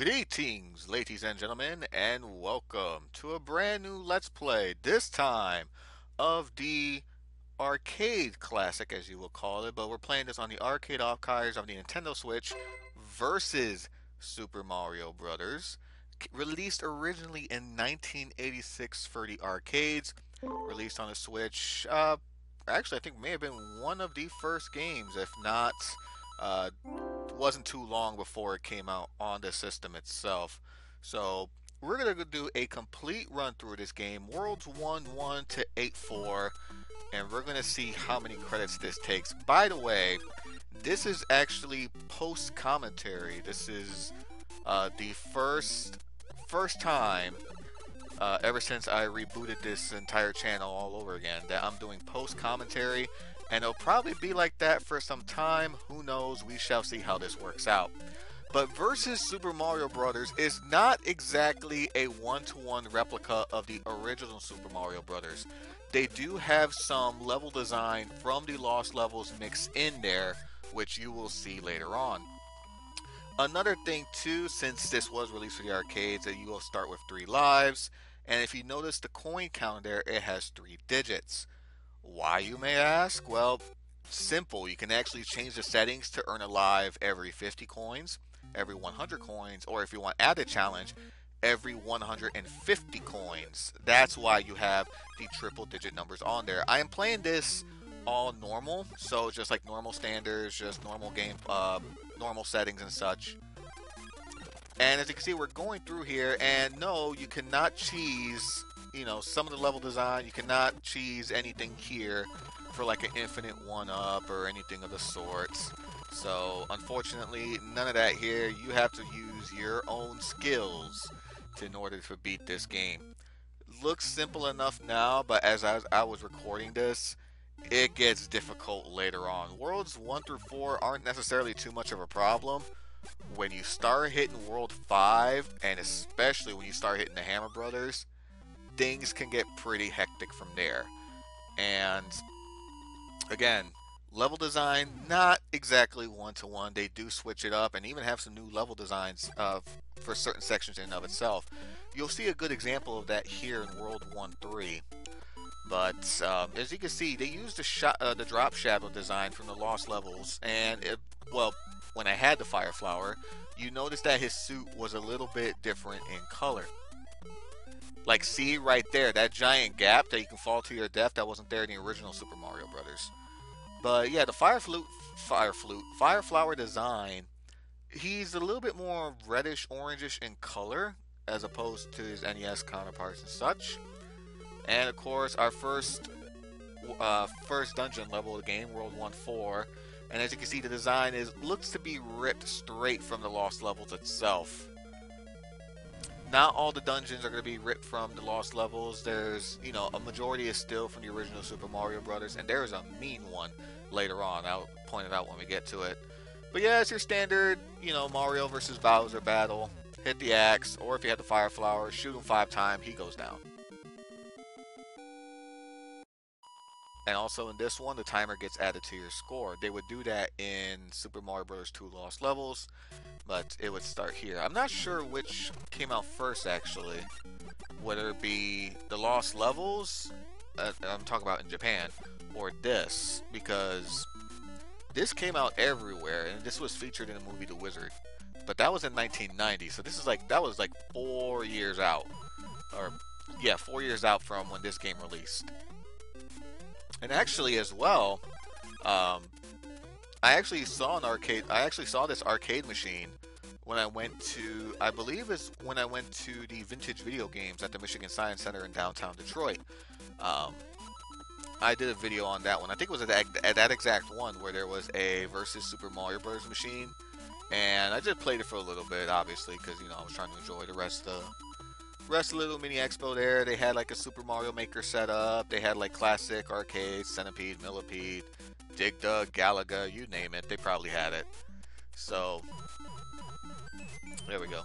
Greetings, ladies and gentlemen, and welcome to a brand new Let's Play, this time of the arcade classic, as you will call it, but we're playing this on the arcade archives of the Nintendo Switch versus Super Mario Brothers, released originally in 1986 for the arcades, released on the Switch. Actually, I think may have been one of the first games, if not uh, wasn't too long before it came out on the system itself. So we're gonna do a complete run through this game, Worlds 1-1 to 8-4, and we're gonna see how many credits this takes. By the way, this is actually post commentary. This is the first time ever since I rebooted this entire channel all over again that I'm doing post commentary, and it'll probably be like that for some time. Who knows? We shall see how this works out. But versus Super Mario Brothers is not exactly a one-to-one replica of the original Super Mario Brothers. They do have some level design from the Lost Levels mixed in there, which you will see later on. Another thing too, since this was released for the arcades, that you will start with 3 lives, and if you notice the coin count there, it has 3 digits. Why, you may ask? Well, simple. You can actually change the settings to earn a live every 50 coins, every 100 coins, or if you want added challenge, every 150 coins. That's why you have the triple digit numbers on there. I am playing this all normal, so just like normal standards, just normal game, normal settings and such. And as you can see, we're going through here, and no, you cannot cheese, you know, some of the level design. You cannot cheese anything here for like an infinite one-up or anything of the sorts. So, unfortunately, none of that here. You have to use your own skills in order to beat this game. Looks simple enough now, but as I was recording this, it gets difficult later on. Worlds 1 through 4 aren't necessarily too much of a problem. When you start hitting World 5, and especially when you start hitting the Hammer Brothers, things can get pretty hectic from there. And again, level design, not exactly one-to-one. They do switch it up and even have some new level designs for certain sections in and of itself. You'll see a good example of that here in World 1-3. But as you can see, they used the drop shadow design from the Lost Levels, and well, when I had the Fire Flower, you noticed that his suit was a little bit different in color. Like, see right there, that giant gap that you can fall to your death, that wasn't there in the original Super Mario Brothers. But yeah, the Fire Flower design, he's a little bit more reddish, orangish in color as opposed to his NES counterparts and such. And of course, our first dungeon level of the game, World 1-4. And as you can see, the design looks to be ripped straight from the Lost Levels itself. Not all the dungeons are going to be ripped from the Lost Levels. There's, you know, a majority is still from the original Super Mario Brothers, and there's a mean one later on. I'll point it out when we get to it. But yeah, it's your standard, you know, Mario versus Bowser battle. Hit the axe, or if you have the Fire Flower, shoot him 5 times, he goes down. And also in this one, the timer gets added to your score. They would do that in Super Mario Bros. 2 Lost Levels, but it would start here. I'm not sure which came out first, actually. Whether it be the Lost Levels, I'm talking about in Japan, or this, because this came out everywhere, and this was featured in the movie The Wizard. But that was in 1990, so this is like, that was like 4 years out. Or, yeah, 4 years out from when this game released. And actually, as well, I actually saw an arcade. I actually saw this arcade machine when I went to, I believe it's when I went to the Vintage Video Games at the Michigan Science Center in downtown Detroit. I did a video on that one. I think it was at that exact one where there was a versus Super Mario Bros. Machine, and I just played it for a little bit, obviously, because, you know, I was trying to enjoy the rest of the little mini expo there. They had like a Super Mario Maker set up. They had like classic arcade, Centipede, Millipede, Dig Dug, Galaga, you name it. They probably had it. So there we go.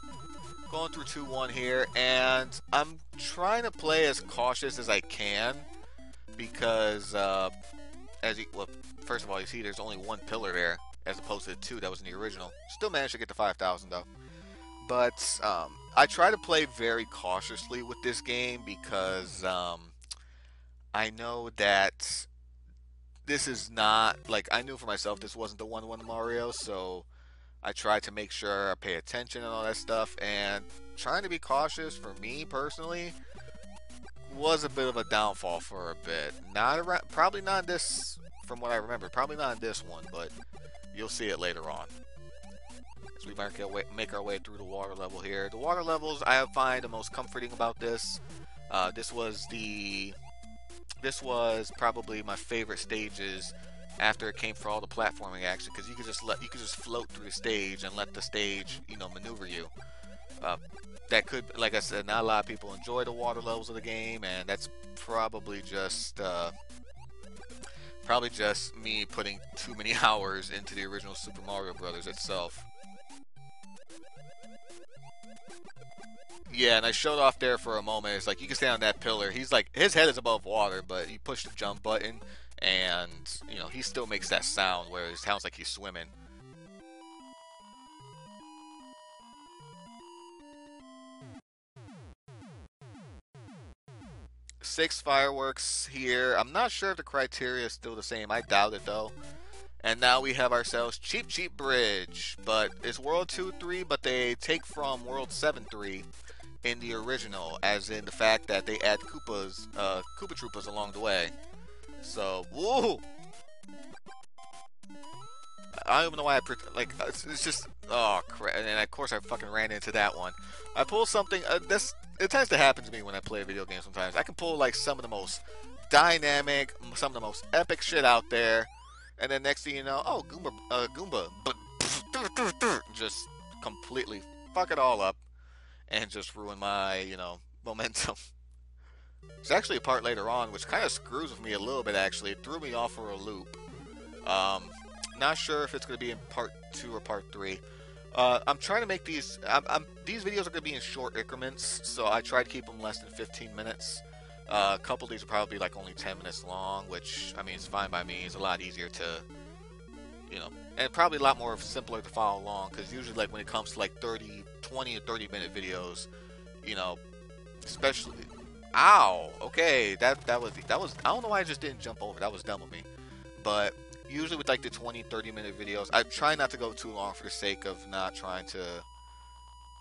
Going through 2-1 here, and I'm trying to play as cautious as I can because well, first of all, you see there's only 1 pillar there as opposed to the 2 that was in the original. Still managed to get to 5,000 though. But I try to play very cautiously with this game because I know that this is not like I knew for myself this wasn't the 1-1 Mario, so I try to make sure I pay attention and all that stuff. And trying to be cautious for me personally was a bit of a downfall for a bit. Not around, probably not this, from what I remember, probably not in this one, but you'll see it later on. So we make our way through the water level here. The water levels I find the most comforting about this. This was probably my favorite stages after it came for all the platforming action, because you could just float through the stage and let the stage maneuver you. That could, like I said, not a lot of people enjoy the water levels of the game, and that's probably just me putting too many hours into the original Super Mario Brothers itself. Yeah, and I showed off there for a moment. It's like you can stand on that pillar. He's like, his head is above water, but you push the jump button, and he still makes that sound where it sounds like he's swimming. 6 fireworks here. I'm not sure if the criteria is still the same. I doubt it though. And now we have ourselves Cheap Cheap Bridge, but it's World 2-3, but they take from World 7-3 in the original, as in the fact that they add Koopa Troopas along the way. So, woo! I don't even know why it's just, oh crap. And of course I fucking ran into that one. I pulled something, it tends to happen to me when I play a video game sometimes. I can pull like some of the most dynamic, some of the most epic shit out there. And then next thing you know, oh, Goomba, but just completely fuck it all up and just ruin my, momentum. There's actually a part later on which kind of screws with me a little bit, actually. It threw me off for a loop. Not sure if it's going to be in part 2 or part 3. I'm trying to make these, these videos are going to be in short increments, so I try to keep them less than 15 minutes. A couple of these will probably be like only 10 minutes long, which, I mean, it's fine by me. It's a lot easier to, and probably a lot more simpler to follow along, because usually like when it comes to like 20 or 30 minute videos, especially, ow, okay, that was, I don't know why I just didn't jump over. That was dumb of me. But usually with like the 20-30 minute videos, I try not to go too long for the sake of not trying to,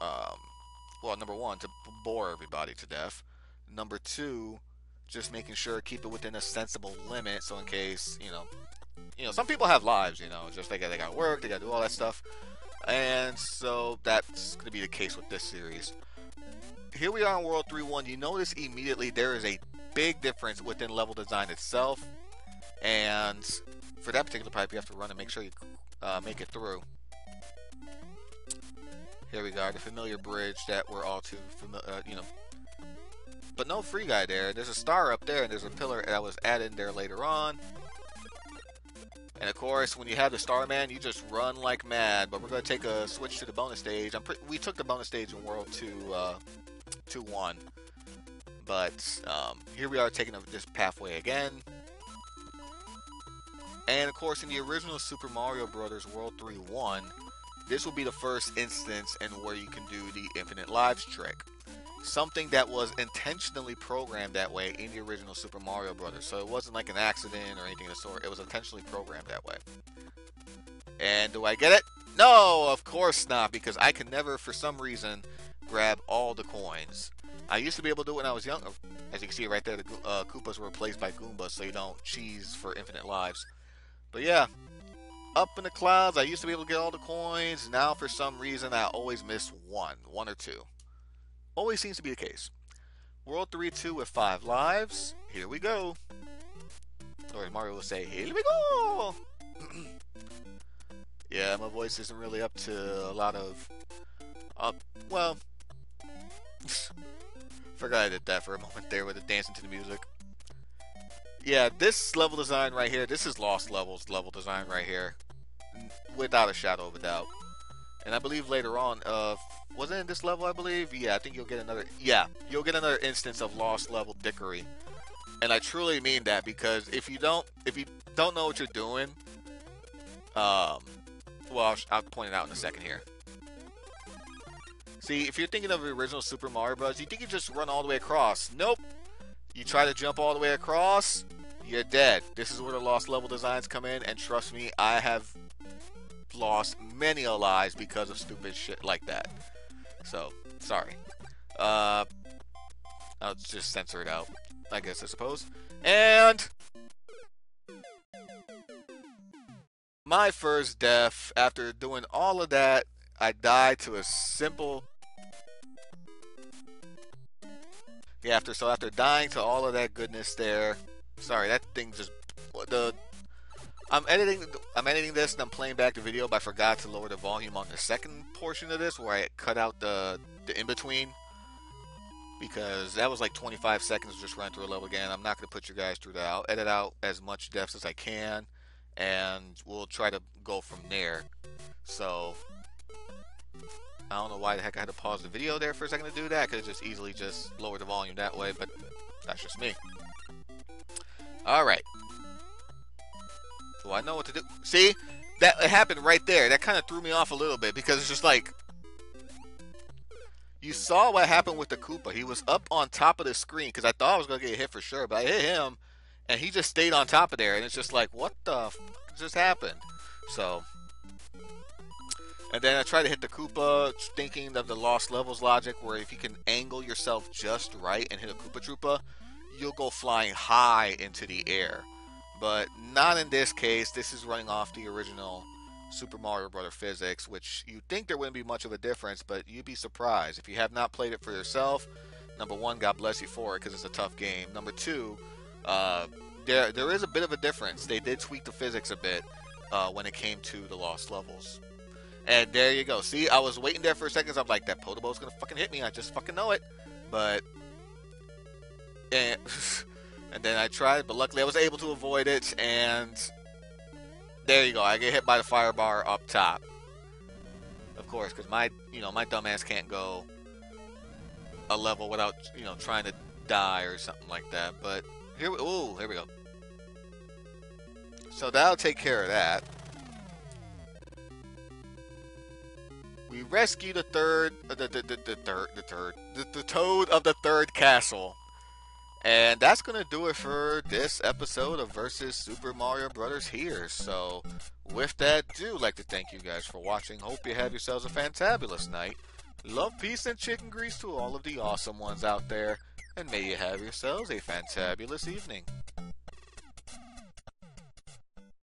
well, number one, to bore everybody to death. Number two, just making sure keep it within a sensible limit, so in case, some people have lives, just they got work, they got to do all that stuff. And so that's going to be the case with this series. Here we are in World 3-1. You notice immediately there is a big difference within level design itself. And for that particular pipe, you have to run and make sure you make it through. Here we go, the familiar bridge that we're all too familiar, but no free guy there. There's a star up there, and there's a pillar that was added there later on. And of course, when you have the Starman, you just run like mad. But we're going to take a switch to the bonus stage. We took the bonus stage in World 2-1. But here we are taking this pathway again. And of course, in the original Super Mario Bros. World 3-1, this will be the first instance in where you can do the infinite lives trick. Something that was intentionally programmed that way in the original Super Mario Bros. So it wasn't like an accident or anything of the sort. It was intentionally programmed that way. And do I get it? No, of course not, because I can never, for some reason, grab all the coins. I used to be able to do it when I was younger. As you can see right there, the Koopas were replaced by Goombas, so you don't cheese for infinite lives. But yeah, up in the clouds, I used to be able to get all the coins. Now, for some reason, I always miss one or two. Always seems to be the case. World 3-2 with 5 lives. Here we go. Or as Mario will say, here we go! Yeah, my voice isn't really up to a lot of... well... Forgot I did that for a moment there with the dancing to the music. Yeah, this level design right here, this is Lost Levels level design right here. Without a shadow of a doubt. And I believe later on, was it in this level, I believe? Yeah, I think you'll get another... Yeah, you'll get another instance of Lost Level dickery. And I truly mean that, because if you don't know what you're doing... well, I'll point it out in a second here. See, if you're thinking of the original Super Mario Bros., you think you just run all the way across. Nope. You try to jump all the way across, you're dead. This is where the lost level designs come in, and trust me, I have lost many a lives because of stupid shit like that. So, sorry. I'll just censor it out, I suppose. And my first death, after doing all of that, I died to a simple... Yeah, after dying to all of that goodness there... Sorry, that thing just... I'm editing this and I'm playing back the video, but I forgot to lower the volume on the second portion of this, where I cut out the in-between. Because that was like 25 seconds just running through a level again. I'm not going to put you guys through that. I'll edit out as much deaths as I can, and we'll try to go from there. So, I don't know why the heck I had to pause the video there for a second to do that. I could have just easily just lowered the volume that way, but that's just me. Alright. So I know what to do. See? That it happened right there. That kind of threw me off a little bit, because it's just like... You saw what happened with the Koopa. He was up on top of the screen, because I thought I was going to get hit for sure, but I hit him, and he just stayed on top of there, and it's just like, what the fuck just happened? So, and then I tried to hit the Koopa, thinking of the Lost Levels logic, where if you can angle yourself just right and hit a Koopa Troopa, you'll go flying high into the air. But not in this case. This is running off the original Super Mario Bros. Physics, which you'd think there wouldn't be much of a difference, but you'd be surprised. If you have not played it for yourself, number one, God bless you for it, because it's a tough game. Number two, there is a bit of a difference. They did tweak the physics a bit when it came to the Lost Levels. And there you go. See, I was waiting there for a second. I'm like, that Podobo's gonna fucking hit me. I just fucking know it. But, and then I tried, but luckily I was able to avoid it, and there you go. I get hit by the fire bar up top. Of course, because my dumbass can't go a level without, trying to die or something like that. But here we go. So that'll take care of that. We rescue the toad of the third castle. And that's going to do it for this episode of Versus Super Mario Brothers here. So, with that, do like to thank you guys for watching. Hope you have yourselves a fantabulous night. Love, peace, and chicken grease to all of the awesome ones out there. And may you have yourselves a fantabulous evening.